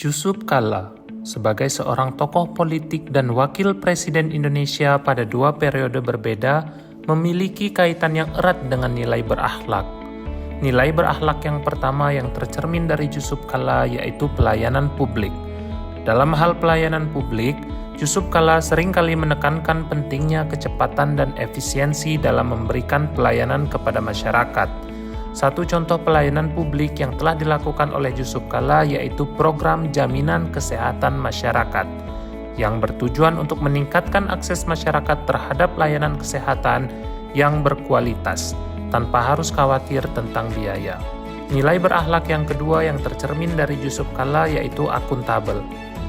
Yusuf Kalla, sebagai seorang tokoh politik dan wakil presiden Indonesia pada dua periode berbeda, memiliki kaitan yang erat dengan nilai berakhlak. Nilai berakhlak yang pertama yang tercermin dari Yusuf Kalla yaitu pelayanan publik. Dalam hal pelayanan publik, Yusuf Kalla seringkali menekankan pentingnya kecepatan dan efisiensi dalam memberikan pelayanan kepada masyarakat. Satu contoh pelayanan publik yang telah dilakukan oleh Yusuf Kalla yaitu program Jaminan Kesehatan Masyarakat, yang bertujuan untuk meningkatkan akses masyarakat terhadap layanan kesehatan yang berkualitas, tanpa harus khawatir tentang biaya. Nilai berakhlak yang kedua yang tercermin dari Yusuf Kalla yaitu akuntabel.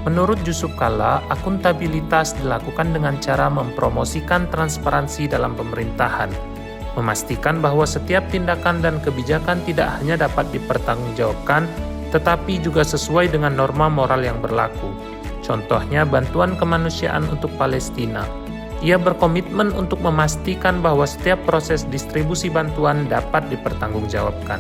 Menurut Yusuf Kalla, akuntabilitas dilakukan dengan cara mempromosikan transparansi dalam pemerintahan, memastikan bahwa setiap tindakan dan kebijakan tidak hanya dapat dipertanggungjawabkan, tetapi juga sesuai dengan norma moral yang berlaku. Contohnya bantuan kemanusiaan untuk Palestina. Ia berkomitmen untuk memastikan bahwa setiap proses distribusi bantuan dapat dipertanggungjawabkan.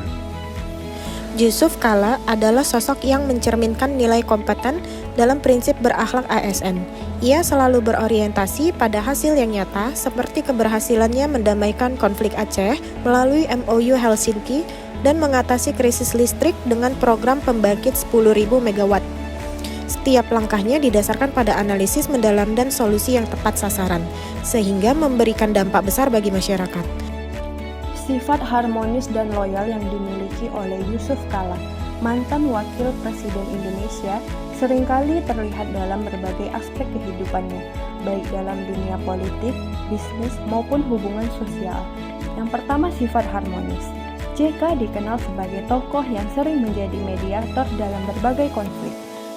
Yusuf Kalla adalah sosok yang mencerminkan nilai kompeten dalam prinsip berakhlak ASN. Ia selalu berorientasi pada hasil yang nyata seperti keberhasilannya mendamaikan konflik Aceh melalui MOU Helsinki dan mengatasi krisis listrik dengan program pembangkit 10.000 MW. Setiap langkahnya didasarkan pada analisis mendalam dan solusi yang tepat sasaran, sehingga memberikan dampak besar bagi masyarakat. Sifat harmonis dan loyal yang dimiliki oleh Yusuf Kalla, mantan wakil presiden Indonesia, seringkali terlihat dalam berbagai aspek kehidupannya, baik dalam dunia politik, bisnis, maupun hubungan sosial. Yang pertama, sifat harmonis. JK dikenal sebagai tokoh yang sering menjadi mediator dalam berbagai konflik,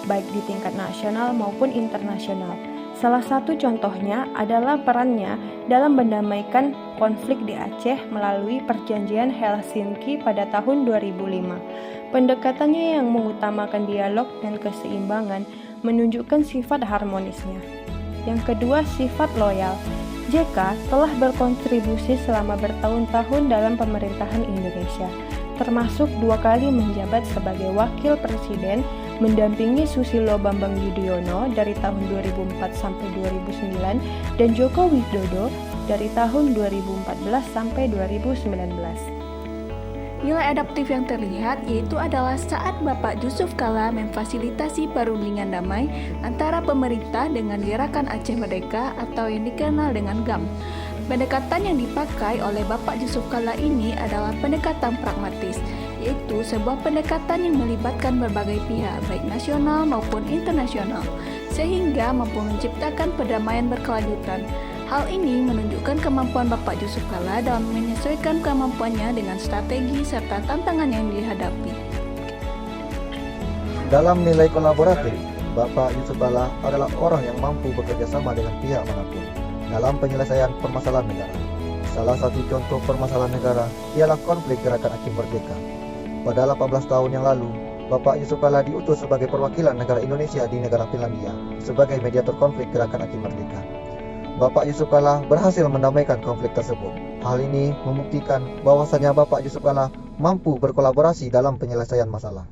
baik di tingkat nasional maupun internasional. Salah satu contohnya adalah perannya dalam mendamaikan konflik di Aceh melalui Perjanjian Helsinki pada tahun 2005. Pendekatannya yang mengutamakan dialog dan keseimbangan menunjukkan sifat harmonisnya. Yang kedua, sifat loyal. JK telah berkontribusi selama bertahun-tahun dalam pemerintahan Indonesia, termasuk 2 kali menjabat sebagai wakil presiden mendampingi Susilo Bambang Yudhoyono dari tahun 2004 sampai 2009 dan Joko Widodo dari tahun 2014 sampai 2019. Nilai adaptif yang terlihat yaitu adalah saat Bapak Yusuf Kalla memfasilitasi perundingan damai antara pemerintah dengan Gerakan Aceh Merdeka atau yang dikenal dengan GAM. Pendekatan yang dipakai oleh Bapak Yusuf Kalla ini adalah pendekatan pragmatis, yaitu sebuah pendekatan yang melibatkan berbagai pihak, baik nasional maupun internasional, sehingga mampu menciptakan perdamaian berkelanjutan. Hal ini menunjukkan kemampuan Bapak Yusuf Kalla dalam menyesuaikan kemampuannya dengan strategi serta tantangan yang dihadapi. Dalam nilai kolaboratif, Bapak Yusuf Kalla adalah orang yang mampu bekerja sama dengan pihak manapun dalam penyelesaian permasalahan negara. Salah satu contoh permasalahan negara ialah konflik Gerakan Aceh Merdeka. Pada 18 tahun yang lalu, Bapak Yusuf Kalla diutus sebagai perwakilan negara Indonesia di negara Finlandia sebagai mediator konflik Gerakan Aceh Merdeka. Bapak Yusuf Kalla berhasil mendamaikan konflik tersebut. Hal ini membuktikan bahwasanya Bapak Yusuf Kalla mampu berkolaborasi dalam penyelesaian masalah.